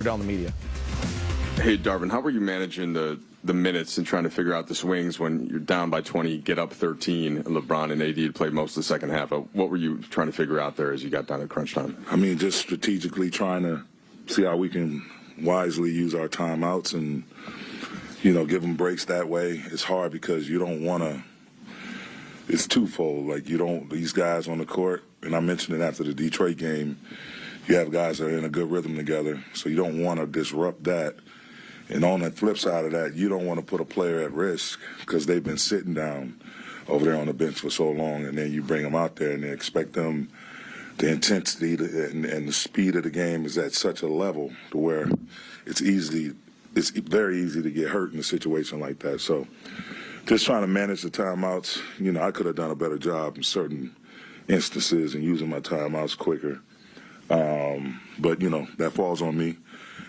down the media. Hey, Darvin, how were you managing the minutes and trying to figure out the swings when you're down by 20, get up 13, and LeBron and AD had played most of the second half? What were you trying to figure out there as you got down to crunch time? I mean, just strategically trying to see how we can wisely use our timeouts and, give them breaks that way. It's hard because you don't want to – it's twofold. These guys on the court, and I mentioned it after the Detroit game, you have guys that are in a good rhythm together, so you don't want to disrupt that. And on the flip side of that, you don't want to put a player at risk because they've been sitting down over there on the bench for so long, and then you bring them out there and they expect them the intensity and the speed of the game is at such a level to where it's very easy to get hurt in a situation like that. So just trying to manage the timeouts. I could have done a better job in certain instances and using my timeouts quicker. But that falls on me.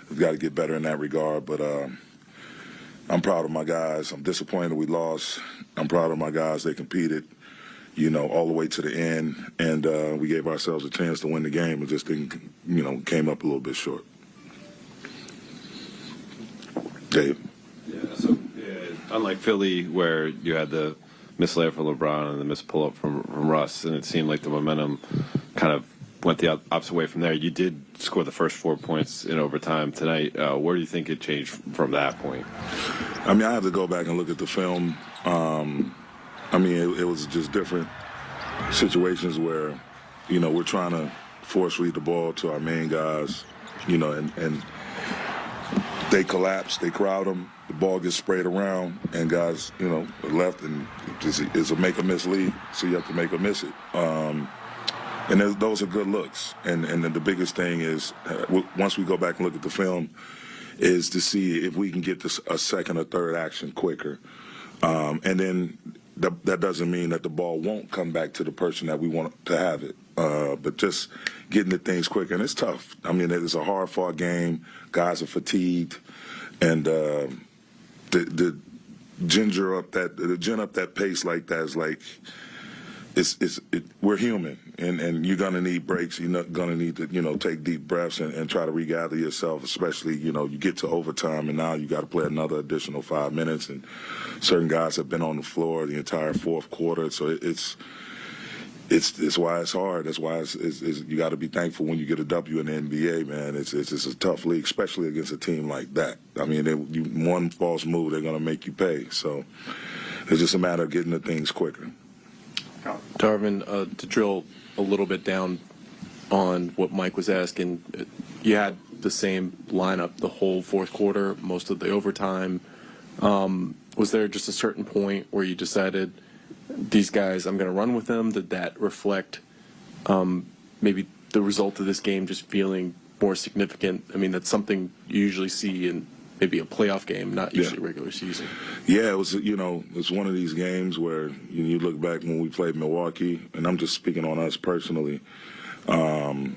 We've got to get better in that regard. But I'm proud of my guys. I'm disappointed we lost. I'm proud of my guys. They competed, all the way to the end. And we gave ourselves a chance to win the game. It just didn't, came up a little bit short. Dave? Unlike Philly, where you had the missed layup from LeBron and the missed pull-up from Russ, and it seemed like the momentum kind of went the opposite way from there. You did score the first 4 points in overtime tonight. Where do you think it changed from that point? I have to go back and look at the film. It was just different situations where, we're trying to force read the ball to our main guys, and they collapse, they crowd them, the ball gets sprayed around, and guys, left, and it's a make-or-miss lead, so you have to make-or-miss it. And those are good looks. And the biggest thing is, once we go back and look at the film, is to see if we can get this a second or third action quicker. And then that doesn't mean that the ball won't come back to the person that we want to have it. But just getting the things quicker. And it's tough. It's a hard-fought game. Guys are fatigued. And the gin up that pace like that is like – we're human, and you're going to need breaks. You're not going to need to, take deep breaths and try to regather yourself, especially, you get to overtime, and now you got to play another additional 5 minutes, and certain guys have been on the floor the entire fourth quarter, so it's why it's hard. That's why you got to be thankful when you get a W in the NBA, man. It's a tough league, especially against a team like that. One false move, they're going to make you pay, so it's just a matter of getting the things quicker. Darvin, to drill a little bit down on what Mike was asking, you had the same lineup the whole fourth quarter, most of the overtime. Was there just a certain point where you decided, these guys, I'm going to run with them? Did that reflect maybe the result of this game just feeling more significant? That's something you usually see in maybe a playoff game, not usually regular season. Yeah, it was, it's one of these games where you look back when we played Milwaukee, and I'm just speaking on us personally. You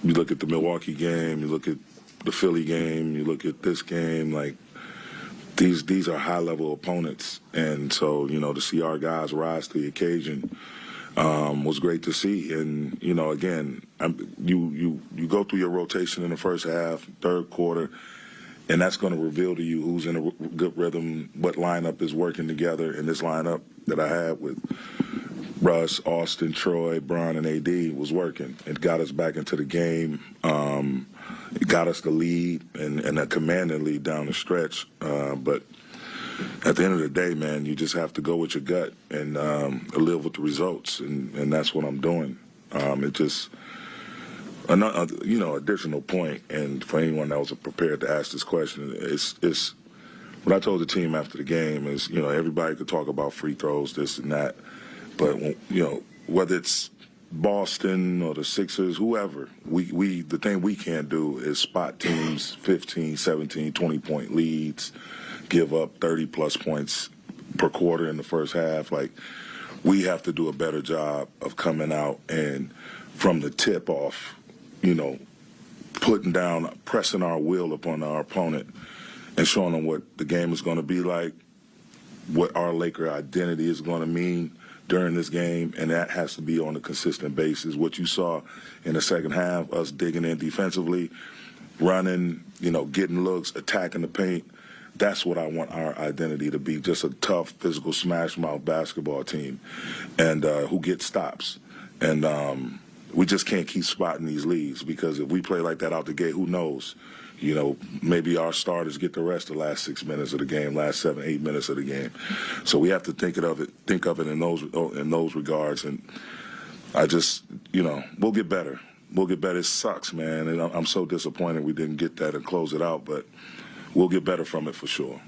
look at the Milwaukee game, you look at the Philly game, you look at this game, like these are high-level opponents. And so, to see our guys rise to the occasion was great to see. And, again, you go through your rotation in the first half, third quarter, and that's going to reveal to you who's in a good rhythm, what lineup is working together. And this lineup that I had with Russ, Austin, Troy, Bron, and AD was working. It got us back into the game. It got us the lead and a commanding lead down the stretch. But at the end of the day, man, you just have to go with your gut and live with the results. And that's what I'm doing. It just... Another, additional point, and for anyone that was prepared to ask this question, it's what I told the team after the game is, everybody could talk about free throws, this and that, but whether it's Boston or the Sixers, whoever, the thing we can't do is spot teams 15, 17, 20-point leads, give up 30-plus points per quarter in the first half. Like, we have to do a better job of coming out and from the tip off, pressing our will upon our opponent and showing them what the game is going to be like, what our Laker identity is going to mean during this game, and that has to be on a consistent basis. What you saw in the second half, us digging in defensively, running, getting looks, attacking the paint. That's what I want our identity to be, just a tough, physical, smash-mouth basketball team and who gets stops. And we just can't keep spotting these leads because if we play like that out the gate, who knows? Maybe our starters get the rest of the last 6 minutes of the game, last 7, 8 minutes of the game. So we have to think of it in those regards. And I just, we'll get better. We'll get better. It sucks, man, and I'm so disappointed we didn't get that and close it out, but we'll get better from it for sure.